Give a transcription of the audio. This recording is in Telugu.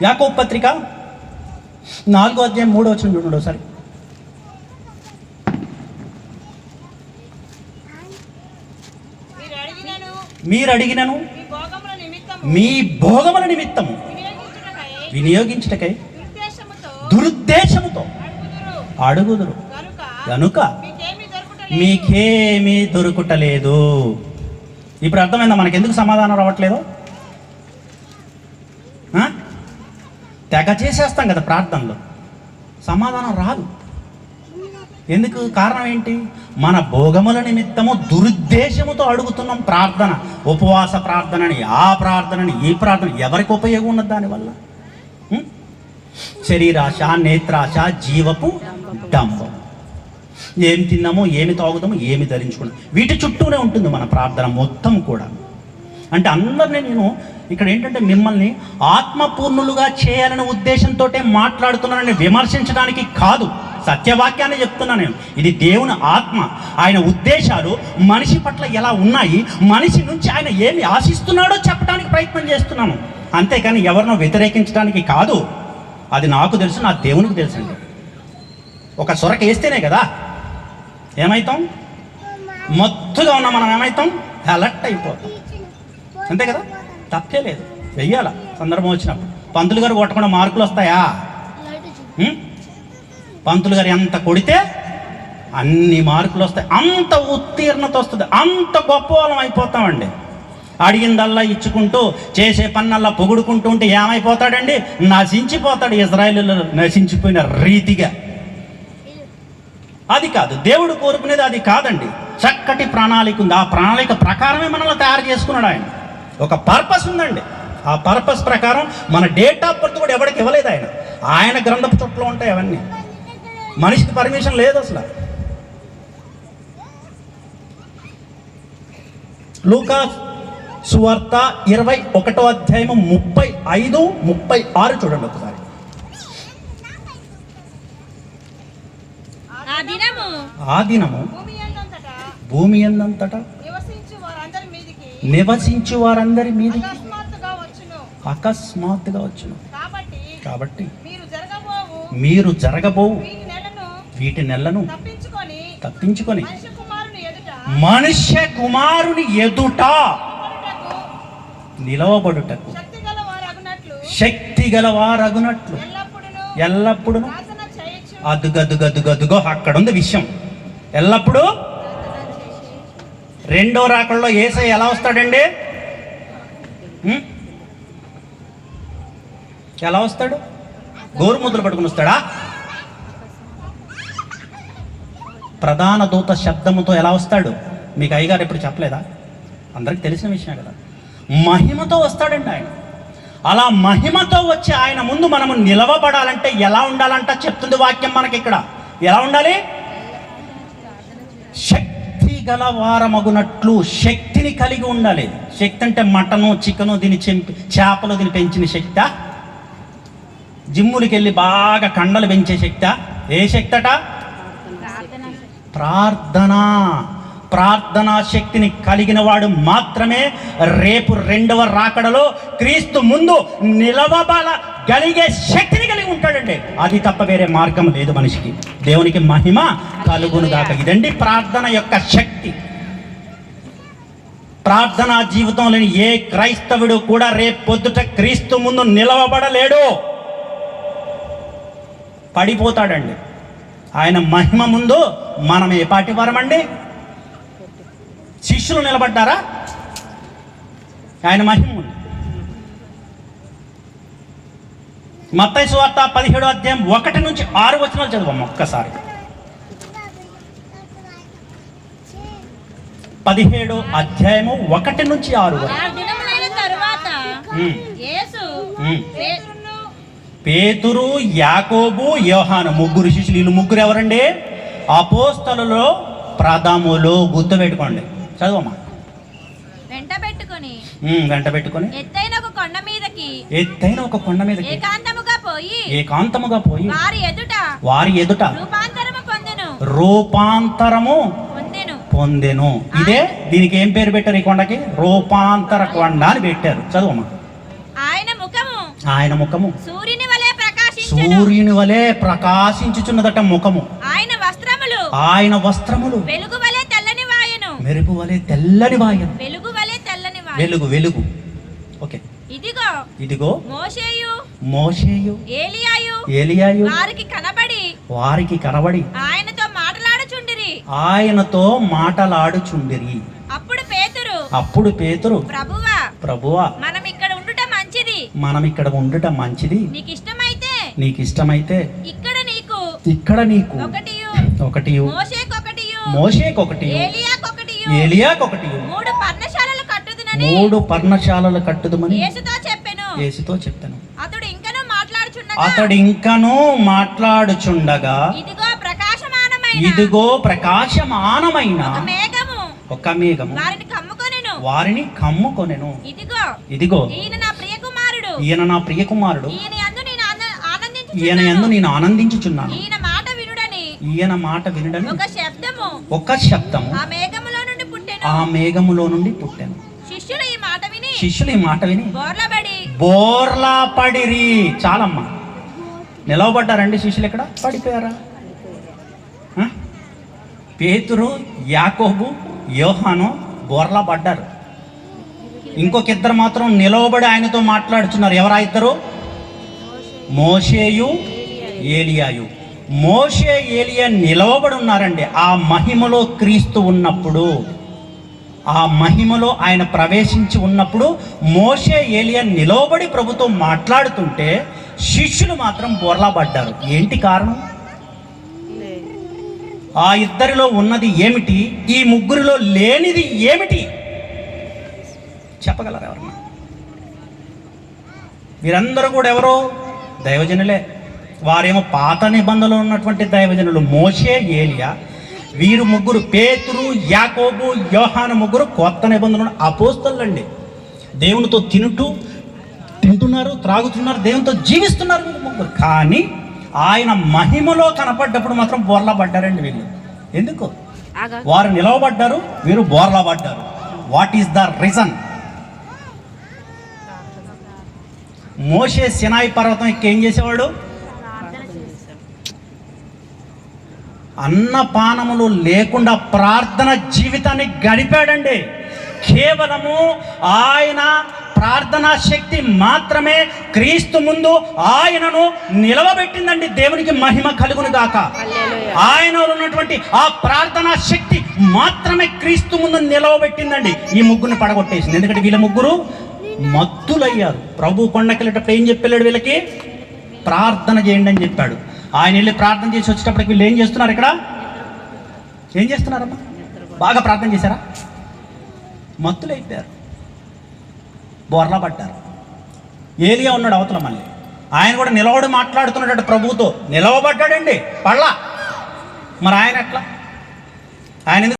యాకోబు పత్రిక 4వ అధ్యాయం 3వ వచనం చూడండి ఒకసారి. మీరు అడిగినను మీ భోగముల నిమిత్తము వినియోగించుటకై దురుద్దేశముతో అడుగుదురు కనుక మీకేమీ దొరుకుటలేదు. ఇప్పుడు అర్థమైందా మనకి ఎందుకు సమాధానం రావట్లేదు? తెగ చేసేస్తాం కదా ప్రార్థనలో, సమాధానం రాదు. ఎందుకు? కారణం ఏంటి? మన భోగముల నిమిత్తము దురుద్దేశముతో అడుగుతున్నాం. ప్రార్థన, ఉపవాస ప్రార్థనని, ఆ ప్రార్థనని, ఈ ప్రార్థన ఎవరికి ఉపయోగం ఉన్నది దానివల్ల? శరీరాశ, నేత్రాశ, జీవపు డంబం. ఏమి తిన్నామో, ఏమి తాగుతామో, ఏమి ధరించుకున్నాం, వీటి చుట్టూనే ఉంటుంది మన ప్రార్థన మొత్తం కూడా. అంటే అందరినీ నేను ఇక్కడ ఏంటంటే మిమ్మల్ని ఆత్మపూర్ణులుగా చేయాలనే ఉద్దేశంతో మాట్లాడుతున్నానని విమర్శించడానికి కాదు, సత్యవాక్యాన్ని చెప్తున్నా నేను. ఇది దేవుని ఆత్మ, ఆయన ఉద్దేశాలు మనిషి పట్ల ఎలా ఉన్నాయి, మనిషి నుంచి ఆయన ఏమి ఆశిస్తున్నాడో చెప్పడానికి ప్రయత్నం చేస్తున్నాను, అంతేకాని ఎవరినో వ్యతిరేకించడానికి కాదు. అది నాకు తెలుసు, నా దేవునికి తెలుసు అండి. ఒక సొరక వేస్తేనే కదా ఏమవుతాం, మొత్తుగా ఉన్న మనం ఏమవుతాం, అలర్ట్ అయిపోతాం, అంతే కదా. తప్పే లేదు, వెయ్యాల సందర్భం వచ్చినప్పుడు. పంతులు గారు కొట్టకుండా మార్కులు వస్తాయా? పంతులు గారు ఎంత కొడితే అన్ని మార్కులు వస్తాయి, అంత ఉత్తీర్ణత వస్తుంది, అంత గొప్ప వాళ్ళం అయిపోతామండి. అడిగిందల్లా ఇచ్చుకుంటూ, చేసే పన్నల్లా పొగుడుకుంటూ ఉంటే ఏమైపోతాడండి? నశించిపోతాడు, ఇజ్రాయేలులో నశించిపోయిన రీతిగా. అది కాదు దేవుడు కోరుకునేది, అది కాదండి. చక్కటి ప్రణాళిక ఉంది, ఆ ప్రణాళిక ప్రకారమే మనల్ని తయారు చేసుకున్నాడు ఆయన. ఒక పర్పస్ ఉందండి, ఆ పర్పస్ ప్రకారం మన డేట్ ఆఫ్ బర్త్ కూడా ఎవరికి ఇవ్వలేదు ఆయన. ఆయన గ్రంథపు చుట్టలో ఉంటాయి అవన్నీ, మనిషికి పర్మిషన్ లేదు అసలు. లూకా సువార్త 21వ అధ్యాయము 35, 36 చూడండి ఒకసారి. ఆ దినము భూమి యందంతటా నివసించు వారందరి మీదికి అకస్మాత్తుగా వచ్చును. కాబట్టి మీరు జరగబోవు వీటి నెలను తప్పించుకొని మనుష్య కుమారుని ఎదుట నిలవబడుటకు శక్తి గలవారగునట్లు ఎల్లప్పుడూ అదుగదుగదుగదుగో అక్కడ ఉంది విషయం. ఎల్లప్పుడూ రెండో రాకడలో యేసయ్య ఎలా వస్తాడండి? ఎలా వస్తాడు? గోరుముద్దలు పట్టుకుని వస్తాడా? ప్రధాన దూత శబ్దముతో ఎలా వస్తాడు? మీకు అయ్యగారు ఎప్పుడు చెప్పలేదా? అందరికి తెలిసిన విషయం కదా. మహిమతో వస్తాడండి ఆయన. అలా మహిమతో వచ్చి ఆయన ముందు మనము నిలవబడాలంటే ఎలా ఉండాలంట చెప్తుంది వాక్యం మనకి ఇక్కడ. ఎలా ఉండాలి? శక్తి గలవారమగునట్లు శక్తిని కలిగి ఉండాలి. శక్తి అంటే మటను, చికెను దీన్ని చేపలు దీన్ని పెంచిన శక్తి, జిమ్ములకి వెళ్ళి బాగా కండలు పెంచే శక్తి. ఏ శక్తి అట? ప్రార్థనా శక్తిని కలిగిన వాడు మాత్రమే రేపు రెండవ రాకడలో క్రీస్తు ముందు నిలవగలిగే శక్తిని కలిగి ఉంటాడండి. అది తప్ప వేరే మార్గం లేదు మనిషికి. దేవునికి మహిమ కలుగునుగాక. ఇదండి ప్రార్థన యొక్క శక్తి. ప్రార్థనా జీవితం లేని ఏ క్రైస్తవుడు కూడా రేపు పొద్దుట క్రీస్తు ముందు నిలవబడలేడు, పడిపోతాడండి. ఆయన మహిమ ముందు మనం ఏ పాటి వారమండి? శిష్యులు నిలబడ్డారా? ఆయన మహిమ ఉంది. మత్తయి సువార్త 17వ అధ్యాయం 1 నుంచి 6 వచనాలు చదువు ఒక్కసారి. 17వ అధ్యాయము 1 నుంచి 6 వరకు. పేతురు, యాకోబు, యోహాను ముగ్గురు శిష్యులు. వీళ్ళు ముగ్గురు ఎవరండి? అపోస్తలులో ప్రథములు. గుర్తుపెట్టుకోండి, చదువమ్మా. వెంట పెట్టుకొని ఎత్తైన ఒక కొండ మీదకి ఏకాంతముగా పోయి వారి ఎదుట రూపాంతరము పొందెను. ఇదే దీనికి ఏం పేరు పెట్టారు? ఈ కొండకి రూపాంతర కొండ అని పెట్టారు. చదువమ్మా. ఆయన ముఖము సూర్యుని వలె ప్రకాశించెను. సూర్యుని వలె ప్రకాశించుచున్నదట ముఖము. ఆయన వస్త్రములు వెలుగు వలె తెల్లని వాయెను. మెరుపు వలె తెల్లని వాయను. వెలుగు వలె తెల్లని వాయెను. వెలుగు వెలుగు. ఓకే. ఇదిగో మోషేయు ఏలియాయు వారికి కనబడి ఆయనతో మాటలాడుచుండిరి. అప్పుడు పేతురు ప్రభువా మనం ఇక్కడ ఉండుట మంచిది. నీకు ఇష్టమైతే ఇక్కడ నీకు ఒకటియు మోషేకొకటి ఏలియాకొకటి 3 పర్ణశాలలు కట్టుదుమని యేసుతో చెప్పాను. అతడు ఇంకనూ మాట్లాడుచుండగా ఇదిగో ప్రకాశమానమైన ఒక మేఘము వారిని కమ్ముకొనెను. ఇదిగో ఈయన నా ప్రియకుమారుడు, ఈయన యందు నేను ఆనందించుచున్నాను. ఈయన మాట వినుడని ఒక శబ్దము ఆ మేఘములో నుండి పుట్టెను. శిష్యులు ఈ మాట విని బోర్లా పడిరి. చాలమ్మా, నిలవబడ్డారండి శిష్యులు. ఎక్కడ పడిపోయారా? పేతురు, యాకోబు, యోహాను బోర్లా పడ్డారు. ఇంకొక ఇద్దరు మాత్రం నిలవబడి ఆయనతో మాట్లాడుతున్నారు. ఎవరా ఇద్దరు? మోషేయు ఏలియాయు. మోషే ఏలియా నిలవబడి ఉన్నారండి. ఆ మహిమలో క్రీస్తు ఉన్నప్పుడు, ఆ మహిమలో ఆయన ప్రవేశించి ఉన్నప్పుడు మోషే ఏలియా నిలవబడి ప్రభుతో మాట్లాడుతుంటే శిష్యులు మాత్రం బోర్లా పడ్డారు. ఏంటి కారణం? ఆ ఇద్దరిలో ఉన్నది ఏమిటి? ఈ ముగ్గురిలో లేనిది ఏమిటి? చెప్పగలరా ఎవరన్నా? వీరందరూ కూడా ఎవరో దైవజనులే. వారేమో పాత నిబంధనలో ఉన్నటువంటి దైవజనులు. మోషే ఏలియా వీరు ముగ్గురు, పేతురు, యాకోబు, యోహాను ముగ్గురు కొత్త నిబంధనలు అపోస్తలులండి. దేవునితో తింటున్నారు, త్రాగుతున్నారు, దేవునితో జీవిస్తున్నారు వీళ్ళు ముగ్గురు. కానీ ఆయన మహిమలో కనపడ్డప్పుడు మాత్రం బోర్లా పడ్డారండి వీళ్ళు. ఎందుకు? వారు నిలవబడ్డారు, వీరు బోర్లా పడ్డారు. What is the reason? Moshe Sinai పర్వతం ఎక్కి ఏం చేసేవాడు? అన్నపానములు లేకుండా ప్రార్థన జీవితాన్ని గడిపాడండి. కేవలము ఆయన ప్రార్థనా శక్తి మాత్రమే క్రీస్తు ముందు ఆయనను నిలవబెట్టిందండి. దేవునికి మహిమ కలుగును గాక. ఆయనలో ఉన్నటువంటి ఆ ప్రార్థనా శక్తి మాత్రమే క్రీస్తు ముందు నిలవబెట్టిందండి. ఈ ముగ్గురిని పడగొట్టేసింది. ఎందుకంటే వీళ్ళ ముగ్గురు మత్తులయ్యారు. ప్రభు కొండకెళ్ళేటప్పుడు ఏం చెప్పాడు? వీళ్ళకి ప్రార్థన చేయండి అని చెప్పాడు. ఆయన వెళ్ళి ప్రార్థన చేసి వచ్చేటప్పటికి వీళ్ళు ఏం చేస్తున్నారు? ఇక్కడ ఏం చేస్తున్నారమ్మా? బాగా ప్రార్థన చేశారా? మత్తులైపోయారు, బోర్లా పడ్డారు. ఏలియా ఉన్నాడు అవతల. మళ్ళీ ఆయన కూడా నిలవడి మాట్లాడుతున్నాడు ప్రభువుతో. నిలవబడ్డాడండి, పళ్ళ. మరి ఆయన ఎట్లా? ఆయన